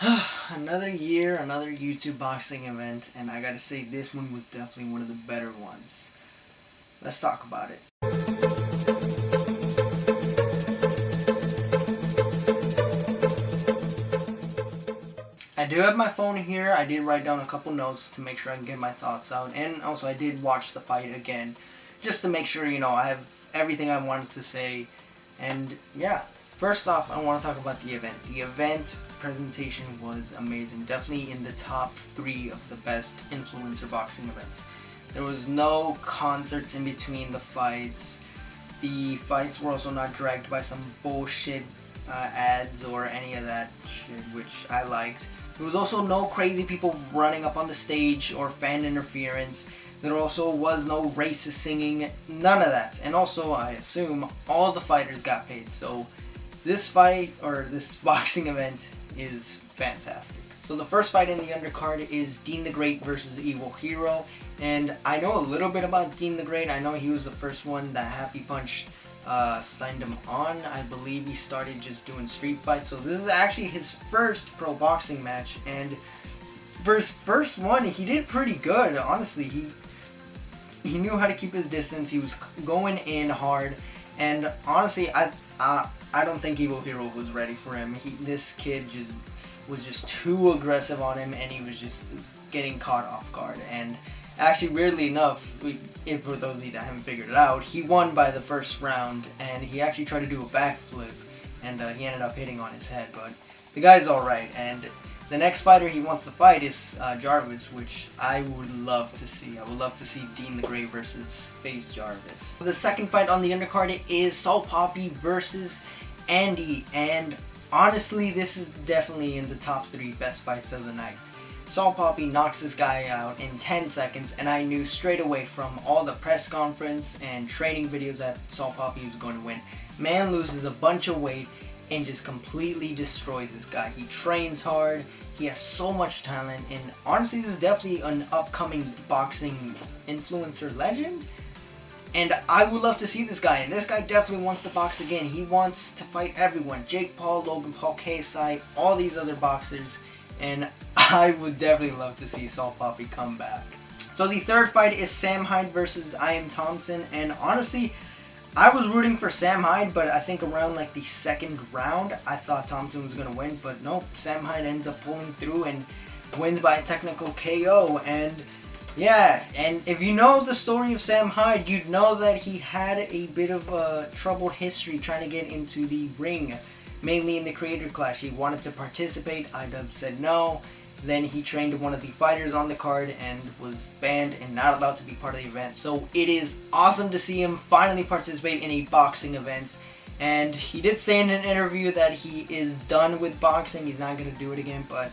Another year, another YouTube boxing event, and I gotta say this one was definitely one of the better ones. Let's talk about it. I do have my phone here. I did write down a couple notes to make sure I can get my thoughts out, and also I did watch the fight again just to make sure, I have everything I wanted to say. And yeah, first off, I want to talk about the event. The event presentation was amazing. Definitely in the top 3 of the best influencer boxing events. There was no concerts in between the fights. The fights were also not dragged by some bullshit ads or any of that shit, which I liked. There was also no crazy people running up on the stage or fan interference. There also was no racist singing, none of that. And also, I assume, all the fighters got paid. So this fight, or this boxing event, is fantastic. So the first fight in the undercard is Dean the Great versus Evil Hero. And I know a little bit about Dean the Great. I know he was the first one that Happy Punch signed him on. I believe he started just doing street fights. So this is actually his first pro boxing match. And for his first one, he did pretty good. Honestly, he knew how to keep his distance. He was going in hard. And honestly, I don't think Evil Hero was ready for him. This kid was just too aggressive on him, and he was just getting caught off guard. And actually, weirdly enough, for those of you that haven't figured it out, he won by the first round, and he actually tried to do a backflip, and he ended up hitting on his head. But the guy's alright, and the next fighter he wants to fight is Jarvis, which I would love to see. I would love to see Dean the Great versus Face Jarvis. The second fight on the undercard is Salt Poppy versus Andy, and honestly, this is definitely in the top 3 best fights of the night. Salt Poppy knocks this guy out in 10 seconds, and I knew straight away from all the press conference and training videos that Salt Poppy was going to win. Man loses a bunch of weight and just completely destroys this guy. He trains hard, he has so much talent, and honestly, this is definitely an upcoming boxing influencer legend. And I would love to see this guy, and this guy definitely wants to box again. He wants to fight everyone. Jake Paul, Logan Paul, KSI, all these other boxers. And I would definitely love to see Salt Poppy come back. So the third fight is Sam Hyde versus I Am Thompson. And honestly, I was rooting for Sam Hyde, but I think around like the second round, I thought Thompson was going to win. But nope, Sam Hyde ends up pulling through and wins by a technical KO. And yeah, and if you know the story of Sam Hyde, you'd know that he had a bit of a troubled history trying to get into the ring. Mainly in the Creator Clash. He wanted to participate, IDub said no. Then he trained one of the fighters on the card and was banned and not allowed to be part of the event. So it is awesome to see him finally participate in a boxing event. And he did say in an interview that he is done with boxing. He's not going to do it again, but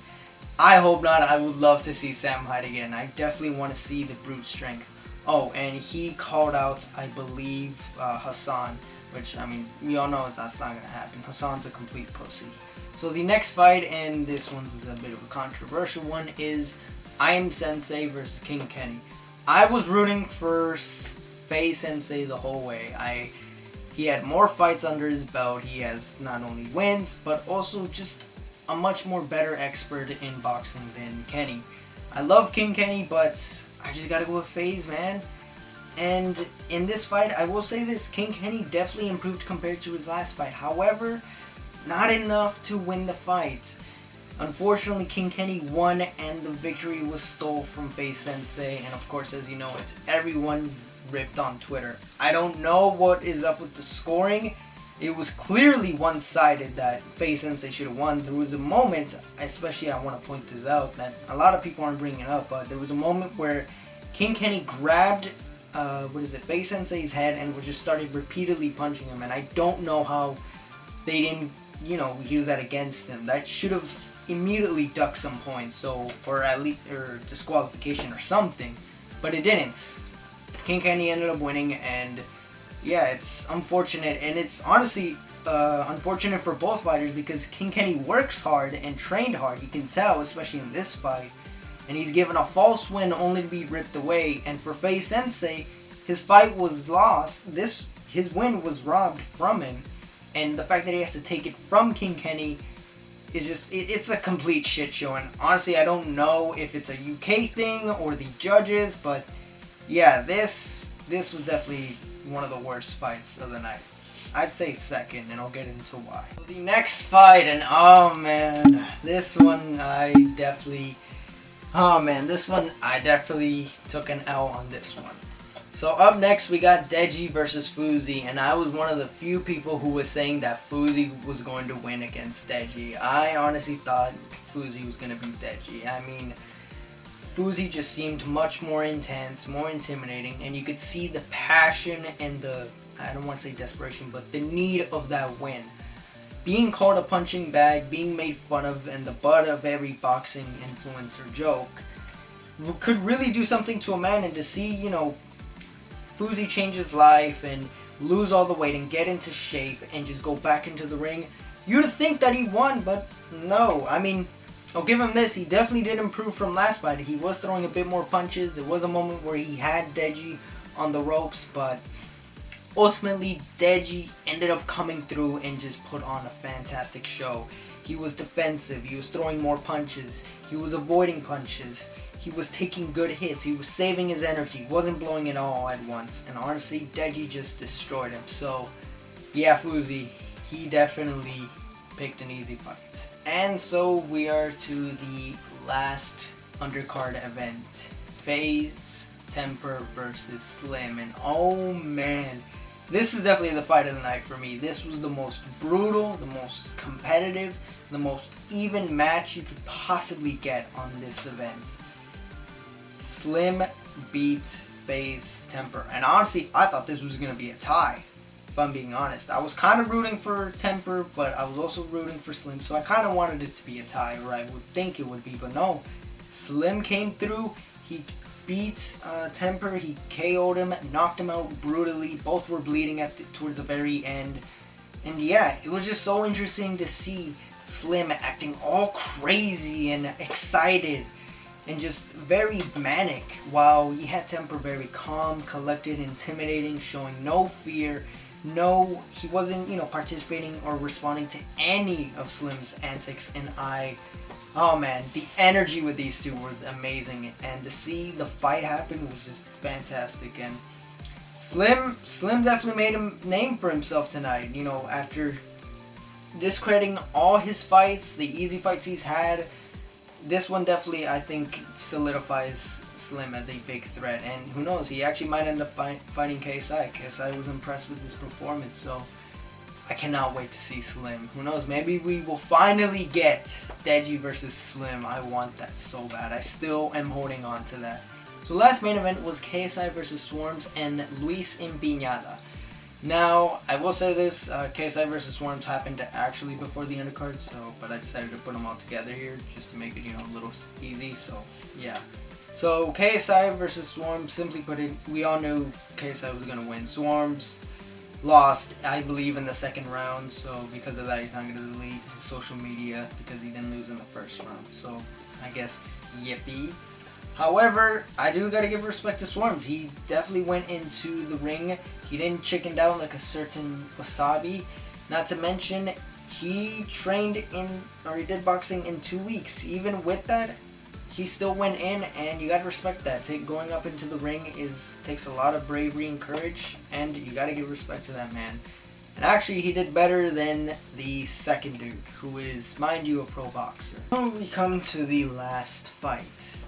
I hope not. I would love to see Sam Hyde again. I definitely want to see the brute strength. Oh, and he called out, I believe, Hassan. Which, I mean, we all know that's not going to happen. Hassan's a complete pussy. So the next fight, and this one's a bit of a controversial one, is I Am Sensei versus King Kenny. I was rooting for Faye Sensei the whole way. He had more fights under his belt. He has not only wins, but also just a much more better expert in boxing than Kenny. I love King Kenny, but I just gotta go with Faye's, man. And in this fight, I will say this, King Kenny definitely improved compared to his last fight. However, not enough to win the fight. Unfortunately, King Kenny won, and the victory was stole from Faye Sensei. And of course, as you know, it's everyone ripped on Twitter. I don't know what is up with the scoring. It was clearly one-sided that Faye Sensei should have won. There was a moment, especially I want to point this out, that a lot of people aren't bringing it up, but there was a moment where King Kenny grabbed Faye Sensei's head and just started repeatedly punching him, and I don't know how they didn't, use that against him. That should have immediately ducked some points, or at least disqualification or something, but it didn't. King Kenny ended up winning, and yeah, it's unfortunate, and it's honestly unfortunate for both fighters because King Kenny works hard and trained hard. You can tell, especially in this fight. And he's given a false win only to be ripped away. And for Faye Sensei, his fight was lost. His win was robbed from him. And the fact that he has to take it from King Kenny it's a complete shit show. And honestly, I don't know if it's a UK thing or the judges, but yeah, this was definitely one of the worst fights of the night. I'd say second, and I'll get into why. The next fight, and oh man, this one I definitely took an L on this one. So up next we got Deji versus Fuzi, and I was one of the few people who was saying that Fuzi was going to win against Deji. I honestly thought Fuzi was going to beat Deji. I mean, Fuzi just seemed much more intense, more intimidating, and you could see the passion and the, I don't want to say desperation, but the need of that win. Being called a punching bag, being made fun of, and the butt of every boxing influencer joke could really do something to a man. And to see, you know, Fuzi change his life and lose all the weight and get into shape and just go back into the ring, you'd think that he won, but no. I mean, I'll give him this, he definitely did improve from last fight. He was throwing a bit more punches. There was a moment where he had Deji on the ropes, but ultimately Deji ended up coming through and just put on a fantastic show. He was defensive, he was throwing more punches, he was avoiding punches, he was taking good hits, he was saving his energy, wasn't blowing it all at once, and honestly Deji just destroyed him. So yeah, Fuzi, he definitely picked an easy fight. And so we are to the last undercard event, FaZe Temper versus Slim, and oh man, this is definitely the fight of the night for me. This was the most brutal, the most competitive, the most even match you could possibly get on this event. Slim beats FaZe Temper, and honestly I thought this was going to be a tie, if I'm being honest. I was kind of rooting for Temper, but I was also rooting for Slim, so I kind of wanted it to be a tie, or I would think it would be, but no. Slim came through, he beat Temper, he KO'd him, knocked him out brutally. Both were bleeding towards the very end. And yeah, it was just so interesting to see Slim acting all crazy and excited and just very manic, while you had Temper very calm, collected, intimidating, showing no fear. No, he wasn't, you know, participating or responding to any of Slim's antics, and oh man, the energy with these two was amazing, and to see the fight happen was just fantastic. And Slim definitely made a name for himself tonight, you know, after discrediting all his fights, the easy fights he's had. This one definitely, I think, solidifies Slim as a big threat, and who knows, he actually might end up fighting KSI. KSI was impressed with his performance, so I cannot wait to see Slim. Who knows, maybe we will finally get Deji versus Slim. I want that so bad. I still am holding on to that. So last main event was KSI versus Swarmz and Luis Impiñada. Now, I will say this, KSI versus Swarmz happened actually before the undercard, but I decided to put them all together here just to make it, you know, a little easy, so yeah. So KSI versus Swarmz, simply put it, we all knew KSI was going to win. Swarmz lost, I believe, in the second round, so because of that he's not going to delete his social media because he didn't lose in the first round, so I guess yippee. However, I do gotta give respect to Swarmz. He definitely went into the ring. He didn't chicken down like a certain Wasabi. Not to mention, he trained he did boxing in 2 weeks. Even with that, he still went in, and you gotta respect that. Going up into the ring takes a lot of bravery and courage, and you gotta give respect to that man. And actually, he did better than the second dude, who is, mind you, a pro boxer. So we come to the last fight.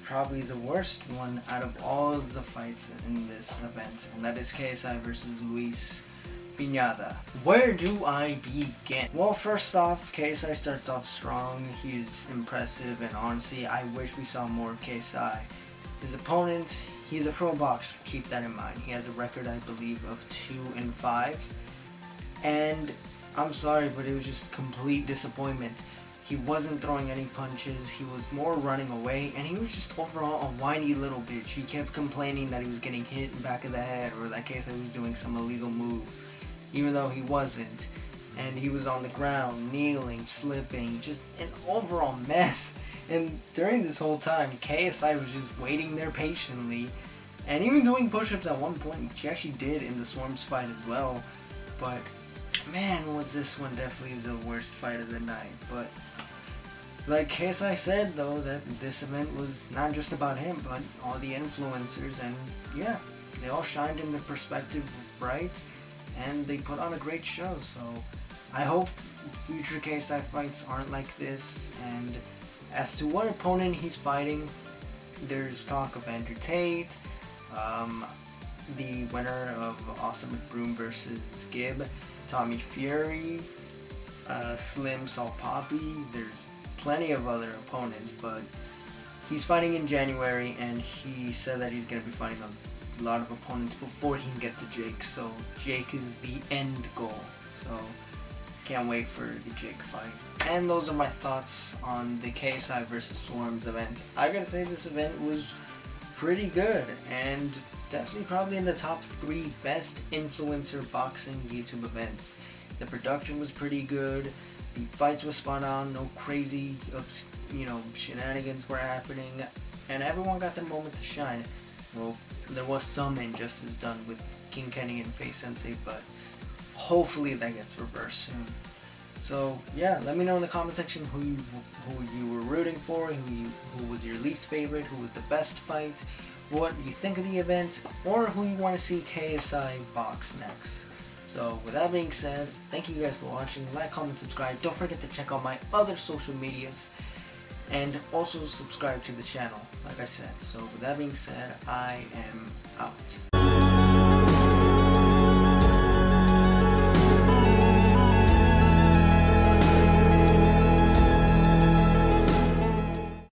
Probably the worst one out of all of the fights in this event, and that is KSI versus Luis Impiñada. Where do I begin? Well, first off, KSI starts off strong. He's impressive, and honestly, I wish we saw more of KSI. His opponent, he's a pro boxer, keep that in mind. He has a record, I believe, of 2-5, and I'm sorry, but it was just complete disappointment. He wasn't throwing any punches, he was more running away, and he was just overall a whiny little bitch. He kept complaining that he was getting hit in the back of the head, or that KSI was doing some illegal move, even though he wasn't. And he was on the ground, kneeling, slipping, just an overall mess. And during this whole time, KSI was just waiting there patiently, and even doing push-ups at one point, which he actually did in the Swarmz fight as well. But man, was this one definitely the worst fight of the night. But like KSI said though, that this event was not just about him, but all the influencers, and yeah, they all shined in their perspective right, and they put on a great show. So I hope future KSI fights aren't like this. And as to what opponent he's fighting, there's talk of Andrew Tate, the winner of Austin McBroom versus Gibb, Tommy Fury, Slim Salt Poppy. There's plenty of other opponents, but he's fighting in January, and he said that he's going to be fighting a lot of opponents before he can get to Jake. So Jake is the end goal. So can't wait for the Jake fight. And those are my thoughts on the KSI versus Swarmz event. I gotta say, this event was pretty good, and definitely probably in the top 3 best influencer boxing YouTube events. The production was pretty good, the fights were spot on, no crazy shenanigans were happening, and everyone got their moment to shine. Well, there was some injustice done with King Kenny and Faye Sensei, but hopefully that gets reversed soon. So yeah, let me know in the comment section who you were rooting for, who was your least favorite, who was the best fight, what you think of the event, or who you want to see KSI box next. So with that being said, thank you guys for watching. Like, comment, subscribe. Don't forget to check out my other social medias, and also subscribe to the channel, like I said. So with that being said, I am out.